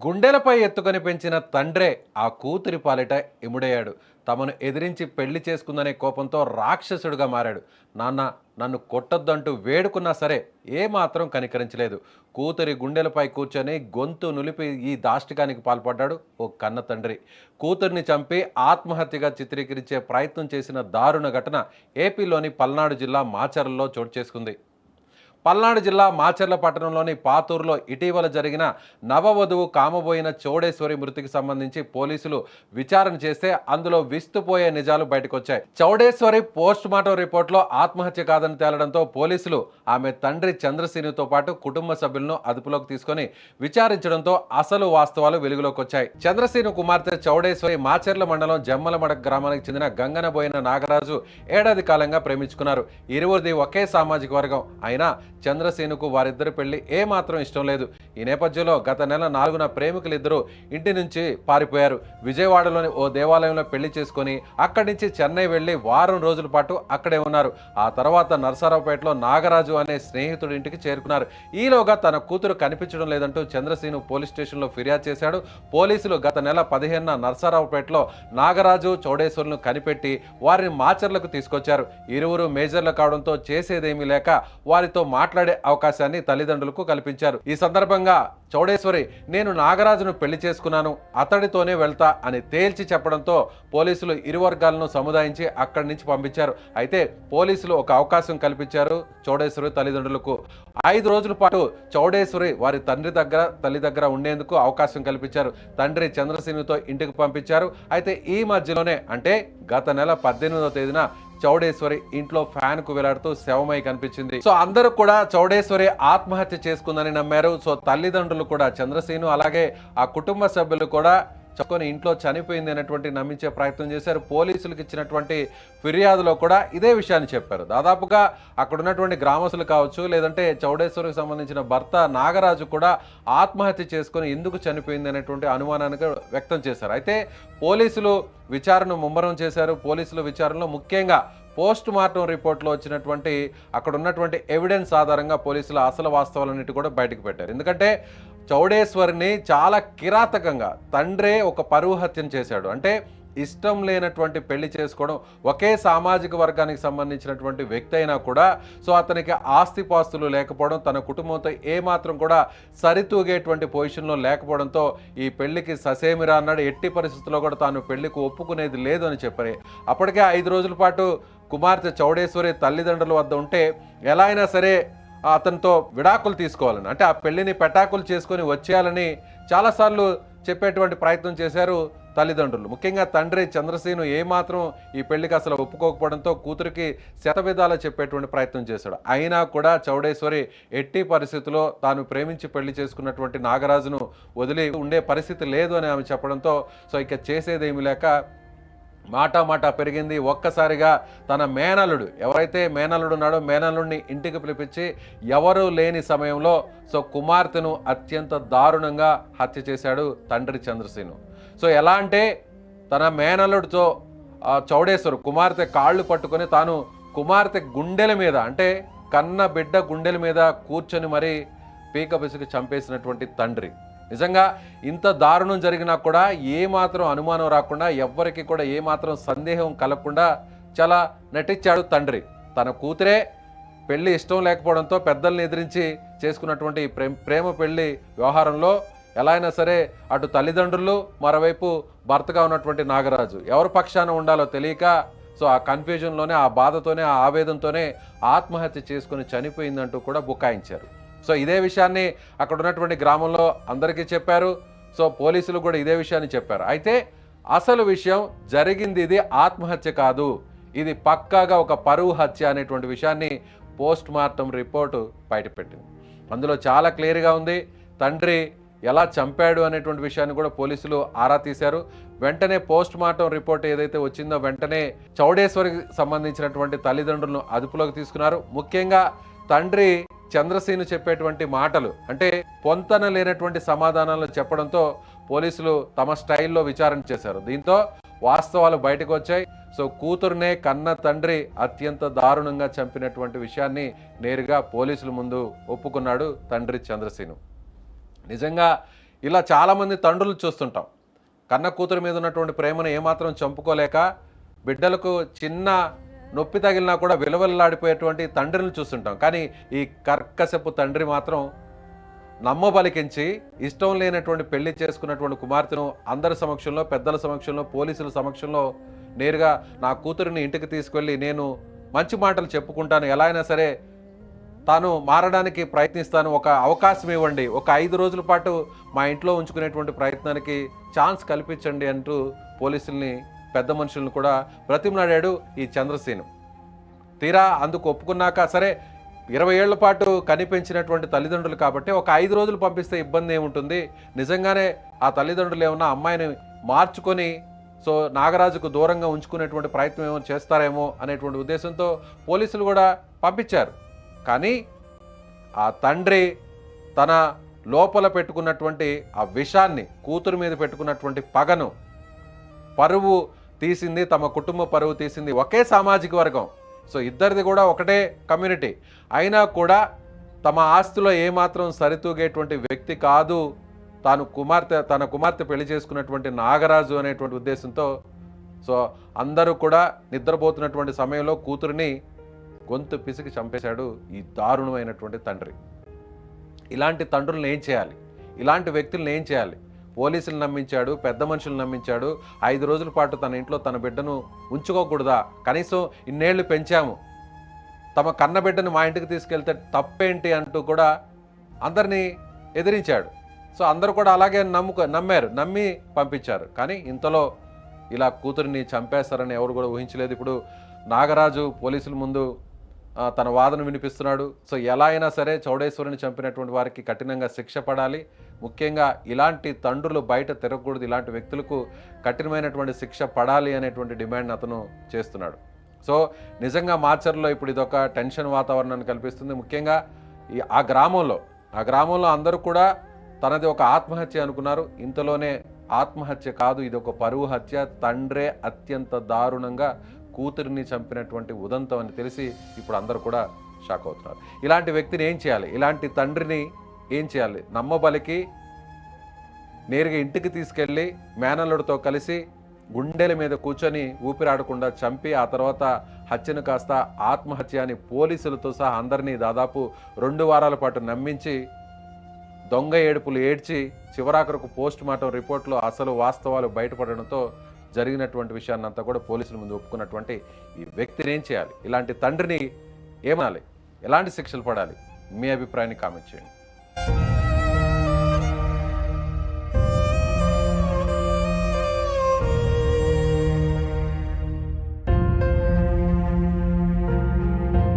గుండెలపై ఎత్తుకొని పెంచిన తండ్రే ఆ కూతురి పాలిట ఇముడయ్యాడు. తమను ఎదిరించి పెళ్లి చేసుకుందనే కోపంతో రాక్షసుడిగా మారాడు. నాన్న, నన్ను కొట్టొద్దంటూ వేడుకున్నా సరే ఏమాత్రం కనికరించలేదు. కూతురి గుండెలపై కూర్చొని గొంతు నులిపి ఈ దాష్టికానికి పాల్పడ్డాడు ఓ కన్న తండ్రి. కూతుర్ని చంపి ఆత్మహత్యగా చిత్రీకరించే ప్రయత్నం చేసిన దారుణ ఘటన ఏపీలోని పల్నాడు జిల్లా మాచర్లలో చోటు చేసుకుంది. పల్నాడు జిల్లా మాచర్ల పట్టణంలోని పాతూరులో ఇటీవల జరిగిన నవవధువు కామబోయిన చౌడేశ్వరి మృతికి సంబంధించి పోలీసులు విచారణ చేస్తే అందులో విస్తుపోయే నిజాలు బయటకొచ్చాయి. చౌడేశ్వరి పోస్ట్ మార్టం రిపోర్ట్లో ఆత్మహత్య కాదని తేలడంతో పోలీసులు ఆమె తండ్రి చంద్రశీనుతో పాటు కుటుంబ సభ్యులను అదుపులోకి తీసుకొని విచారించడంతో అసలు వాస్తవాలు వెలుగులోకి వచ్చాయి. చంద్రశీను కుమార్తె చౌడేశ్వరి మాచర్ల మండలం జమ్మలమడ గ్రామానికి చెందిన గంగనబోయిన నాగరాజు ఏడాది కాలంగా ప్రేమించుకున్నారు. ఇరువురిది ఒకే సామాజిక వర్గం అయినా చంద్రశీనుకు వారిద్దరి పెళ్లి ఏమాత్రం ఇష్టం లేదు. ఈ నేపథ్యంలో గత నెల 4న ప్రేమికులిద్దరూ ఇంటి నుంచి పారిపోయారు. విజయవాడలోని ఓ దేవాలయంలో పెళ్లి చేసుకుని అక్కడి నుంచి చెన్నై వెళ్లి వారం రోజుల పాటు అక్కడే ఉన్నారు. ఆ తర్వాత నరసరావుపేటలో నాగరాజు అనే స్నేహితుడి ఇంటికి చేరుకున్నారు. ఈలోగా తన కూతురు కనిపించడం లేదంటూ చంద్రశీను పోలీస్ స్టేషన్లో ఫిర్యాదు చేశాడు. పోలీసులు గత నెల 15న నరసరావుపేటలో నాగరాజు చౌడేశ్వరులను కనిపెట్టి వారిని మాచర్లకు తీసుకొచ్చారు. ఇరువురు మేజర్లు కావడంతో చేసేదేమీ లేక వారితో మాట్లాడే అవకాశాన్ని తల్లిదండ్రులకు కల్పించారు. ఈ సందర్భంగా చౌడేశ్వరి, నేను నాగరాజును పెళ్లి చేసుకున్నాను, అతడితోనే వెళ్తా అని తేల్చి చెప్పడంతో పోలీసులు ఇరు వర్గాలను సముదాయించి అక్కడి నుంచి పంపించారు. అయితే పోలీసులు ఒక అవకాశం కల్పించారు చౌడేశ్వరి తల్లిదండ్రులకు. 5 రోజుల పాటు చౌడేశ్వరి వారి తల్లి దగ్గర ఉండేందుకు అవకాశం కల్పించారు. తండ్రి చంద్రశీనుతో ఇంటికి పంపించారు. అయితే ఈ మధ్యలోనే అంటే గత నెల 18వ తేదీన చౌడేశ్వరి ఇంట్లో ఫ్యాన్ కు వేలాడుతూ శవమై కనిపించింది. సో అందరూ కూడా చౌడేశ్వరి ఆత్మహత్య చేసుకుందని నమ్మారు. సో తల్లిదండ్రులు కూడా చంద్రశీను అలాగే ఆ కుటుంబ సభ్యులు కూడా చదువుకొని ఇంట్లో చనిపోయింది అనేటువంటి నమ్మించే ప్రయత్నం చేశారు. పోలీసులకు ఇచ్చినటువంటి ఫిర్యాదులో కూడా ఇదే విషయాన్ని చెప్పారు. దాదాపుగా అక్కడ ఉన్నటువంటి గ్రామస్తులు కావచ్చు, లేదంటే చౌడేశ్వరికి సంబంధించిన భర్త నాగరాజు కూడా ఆత్మహత్య చేసుకొని ఎందుకు చనిపోయింది అనేటువంటి అనుమానాన్ని వ్యక్తం చేశారు. అయితే పోలీసులు విచారణ ముమ్మరం చేశారు. పోలీసుల విచారణలో ముఖ్యంగా పోస్ట్ మార్టం రిపోర్ట్లో వచ్చినటువంటి అక్కడ ఉన్నటువంటి ఎవిడెన్స్ ఆధారంగా పోలీసులు అసలు వాస్తవాలన్నిటి కూడా బయటకు పెట్టారు. ఎందుకంటే చౌడేశ్వరిని చాలా కిరాతకంగా తండ్రే ఒక పరువు హత్యను చేశాడు. అంటే ఇష్టం లేనటువంటి పెళ్లి చేసుకోవడం, ఒకే సామాజిక వర్గానికి సంబంధించినటువంటి వ్యక్తి అయినా కూడా సో అతనికి ఆస్తిపాస్తులు లేకపోవడం, తన కుటుంబంతో ఏమాత్రం కూడా సరితూగేటువంటి పొజిషన్లో లేకపోవడంతో ఈ పెళ్లికి ససేమిరా అన్నాడు. ఎట్టి పరిస్థితుల్లో కూడా తాను పెళ్లికి ఒప్పుకునేది లేదు అని చెప్పారు. అప్పటికే 5 రోజుల పాటు కుమార్తె చౌడేశ్వరి తల్లిదండ్రుల వద్ద ఉంటే ఎలా అయినా సరే అతనితో విడాకులు తీసుకోవాలని, అంటే ఆ పెళ్లిని పెటాకులు చేసుకొని వచ్చేయాలని చాలాసార్లు చెప్పేటువంటి ప్రయత్నం చేశారు తల్లిదండ్రులు. ముఖ్యంగా తండ్రి చంద్రశీను ఏమాత్రం ఈ పెళ్లికి అసలు ఒప్పుకోకపోవడంతో కూతురికి శతవిధాలా చెప్పేటువంటి ప్రయత్నం చేశాడు. అయినా కూడా చౌడేశ్వరి ఎట్టి పరిస్థితుల్లో తాను ప్రేమించి పెళ్లి చేసుకున్నటువంటి నాగరాజును వదిలి ఉండే పరిస్థితి లేదు అని ఆమె చెప్పడంతో సో ఇక చేసేదేమీ లేక మాట పెరిగింది. ఒక్కసారిగా తన మేనల్లుడు, ఎవరైతే మేనల్లుడు ఉన్నాడో మేనల్లుడిని ఇంటికి పిలిపించి ఎవరూ లేని సమయంలో సో కుమార్తెను అత్యంత దారుణంగా హత్య చేశాడు తండ్రి చంద్రశీను. సో ఎలా అంటే తన మేనల్లుడితో చౌడేశ్వరు కుమార్తె కాళ్ళు పట్టుకొని తాను కుమార్తె గుండెల మీద, అంటే కన్న బిడ్డ గుండెల మీద కూర్చొని మరీ పీక పిసికి చంపేసినటువంటి తండ్రి. నిజంగా ఇంత దారుణం జరిగినా కూడా ఏమాత్రం అనుమానం రాకుండా, ఎవ్వరికి కూడా ఏమాత్రం సందేహం కలగకుండా చాలా నటించాడు తండ్రి. తన కూతురే పెళ్లి ఇష్టం లేకపోవడంతో పెద్దల్ని ఎదిరించి చేసుకున్నటువంటి ప్రేమ పెళ్లి వ్యవహారంలో ఎలా అయినా సరే అటు తల్లిదండ్రులు, మరోవైపు భర్తగా ఉన్నటువంటి నాగరాజు ఎవరి పక్షాన ఉండాలో తెలియక సో ఆ కన్ఫ్యూజన్లోనే, ఆ బాధతోనే, ఆ ఆవేదనతోనే ఆత్మహత్య చేసుకుని చనిపోయిందంటూ కూడా బుకాయించారు. సో ఇదే విషయాన్ని అక్కడ ఉన్నటువంటి గ్రామంలో అందరికీ చెప్పారు. సో పోలీసులు కూడా ఇదే విషయాన్ని చెప్పారు. అయితే అసలు విషయం జరిగింది ఇది ఆత్మహత్య కాదు, ఇది పక్కాగా ఒక పరువు హత్య అనేటువంటి విషయాన్ని పోస్ట్ మార్టం రిపోర్టు బయటపెట్టింది. అందులో చాలా క్లియర్గా ఉంది. తండ్రి ఎలా చంపాడు అనేటువంటి విషయాన్ని కూడా పోలీసులు ఆరా తీశారు. వెంటనే పోస్ట్ మార్టం రిపోర్ట్ ఏదైతే వచ్చిందో వెంటనే చౌడేశ్వరికి సంబంధించినటువంటి తల్లిదండ్రులను అదుపులోకి తీసుకున్నారు. ముఖ్యంగా తండ్రి చంద్రశీను చెప్పేటువంటి మాటలు, అంటే పొంతన లేనటువంటి సమాధానాలు చెప్పడంతో పోలీసులు తమ స్టైల్లో విచారణ చేశారు. దీంతో వాస్తవాలు బయటకు వచ్చాయి. సో కూతురునే కన్న తండ్రి అత్యంత దారుణంగా చంపినటువంటి విషయాన్ని నేరుగా పోలీసుల ముందు ఒప్పుకున్నాడు తండ్రి చంద్రశీను. నిజంగా ఇలా చాలామంది తండ్రులు చూస్తుంటాం. కన్న కూతురు మీద ఉన్నటువంటి ప్రేమను ఏమాత్రం చంపుకోలేక బిడ్డలకు చిన్న నొప్పి తగిలినా కూడా విలవల్లాడిపోయేటువంటి తండ్రిని చూస్తుంటాం. కానీ ఈ కర్కశపు తండ్రి మాత్రం నమ్మబలికించి ఇష్టం లేనటువంటి పెళ్లి చేసుకున్నటువంటి కుమార్తెను అందరి సమక్షంలో, పెద్దల సమక్షంలో, పోలీసుల సమక్షంలో నేరుగా నా కూతురిని ఇంటికి తీసుకెళ్ళి నేను మంచి మాటలు చెప్పుకుంటాను, ఎలా అయినా సరే తాను మారడానికి ప్రయత్నిస్తాను, ఒక అవకాశం ఇవ్వండి, ఒక 5 రోజుల పాటు మా ఇంట్లో ఉంచుకునేటువంటి ప్రయత్నానికి ఛాన్స్ కల్పించండి అంటూ పోలీసుల్ని, పెద్ద మనుషులను కూడా బ్రతిమలాడాడు ఈ చంద్రసేను. తీరా అందుకు ఒప్పుకున్నాక సరే 20 ఏళ్ల పాటు కనిపించినటువంటి తల్లిదండ్రులు కాబట్టి ఒక 5 రోజులు పంపిస్తే ఇబ్బంది ఏముంటుంది, నిజంగానే ఆ తల్లిదండ్రులు ఏమన్నా అమ్మాయిని మార్చుకొని నాగరాజుకు దూరంగా ఉంచుకునేటువంటి ప్రయత్నం ఏమో చేస్తారేమో అనేటువంటి ఉద్దేశంతో పోలీసులు కూడా పంపించారు. కానీ ఆ తండ్రి తన లోపల పెట్టుకున్నటువంటి ఆ విషాన్ని, కూతురు మీద పెట్టుకున్నటువంటి పగను, పరువు తీసింది, తమ కుటుంబ పరువు తీసింది ఒకే సామాజిక వర్గం. ఇద్దరిది కూడా ఒకటే కమ్యూనిటీ అయినా కూడా తమ ఆస్తిలో ఏమాత్రం సరితూగేటువంటి వ్యక్తి కాదు తన కుమార్తె పెళ్లి చేసుకున్నటువంటి నాగరాజు అనేటువంటి ఉద్దేశంతో అందరూ కూడా నిద్రపోతున్నటువంటి సమయంలో కూతురిని గొంతు పిసికి చంపేశాడు ఈ దారుణమైనటువంటి తండ్రి. ఇలాంటి తండ్రులను ఏం చేయాలి? ఇలాంటి వ్యక్తులను ఏం చేయాలి? పోలీసులు నమ్మించాడు, పెద్ద మనుషులు నమ్మించాడు, 5 రోజుల పాటు తన ఇంట్లో తన బిడ్డను ఉంచుకోకూడదా? కనీసం ఇన్నేళ్లు పెంచాము, తమ కన్న బిడ్డను మా ఇంటికి తీసుకెళ్తే తప్పేంటి అంటూ కూడా అందరినీ ఎదిరించాడు. అందరూ కూడా అలాగే నమ్మి పంపించారు. కానీ ఇంతలో ఇలా కూతురిని చంపేస్తారని ఎవరు కూడా ఊహించలేదు. ఇప్పుడు నాగరాజు పోలీసుల ముందు తన వాదన వినిపిస్తున్నాడు. ఎలా అయినా సరే చౌడేశ్వరిని చంపినటువంటి వారికి కఠినంగా శిక్ష పడాలి, ముఖ్యంగా ఇలాంటి తండ్రులు బయట తిరగకూడదు, ఇలాంటి వ్యక్తులకు కఠినమైనటువంటి శిక్ష పడాలి అనేటువంటి డిమాండ్ అతను చేస్తున్నాడు. నిజంగా మాచర్లో ఇప్పుడు ఇదొక టెన్షన్ వాతావరణాన్ని కల్పిస్తుంది. ముఖ్యంగా ఆ గ్రామంలో అందరూ కూడా తనది ఒక ఆత్మహత్య అనుకున్నారు. ఇంతలోనే ఆత్మహత్య కాదు, ఇది ఒక పరువు హత్య. తండ్రే అత్యంత దారుణంగా కూతురిని చంపినటువంటి ఉదంతం అని తెలిసి ఇప్పుడు అందరూ కూడా షాక్ అవుతున్నారు. ఇలాంటి వ్యక్తిని ఏం చేయాలి? ఇలాంటి తండ్రిని ఏం చేయాలి? నమ్మబలికి నేరుగా ఇంటికి తీసుకెళ్ళి మేనల్లుడితో కలిసి గుండెల మీద కూర్చొని ఊపిరాడకుండా చంపి ఆ తర్వాత హత్యను కాస్త ఆత్మహత్య అని పోలీసులతో సహా అందరినీ దాదాపు 2 వారాల పాటు నమ్మించి దొంగ ఏడుపులు ఏడ్చి చివరాఖరకు పోస్ట్ మార్టం రిపోర్ట్లో అసలు వాస్తవాలు బయటపడడంతో జరిగినటువంటి విషయాన్ని అంతా కూడా పోలీసుల ముందు ఒప్పుకున్నటువంటి ఈ వ్యక్తిని ఏం చేయాలి? ఇలాంటి తండ్రిని ఏమనాలి? ఎలాంటి శిక్షలు పడాలి? మీ అభిప్రాయాన్ని కామెంట్ చేయండి.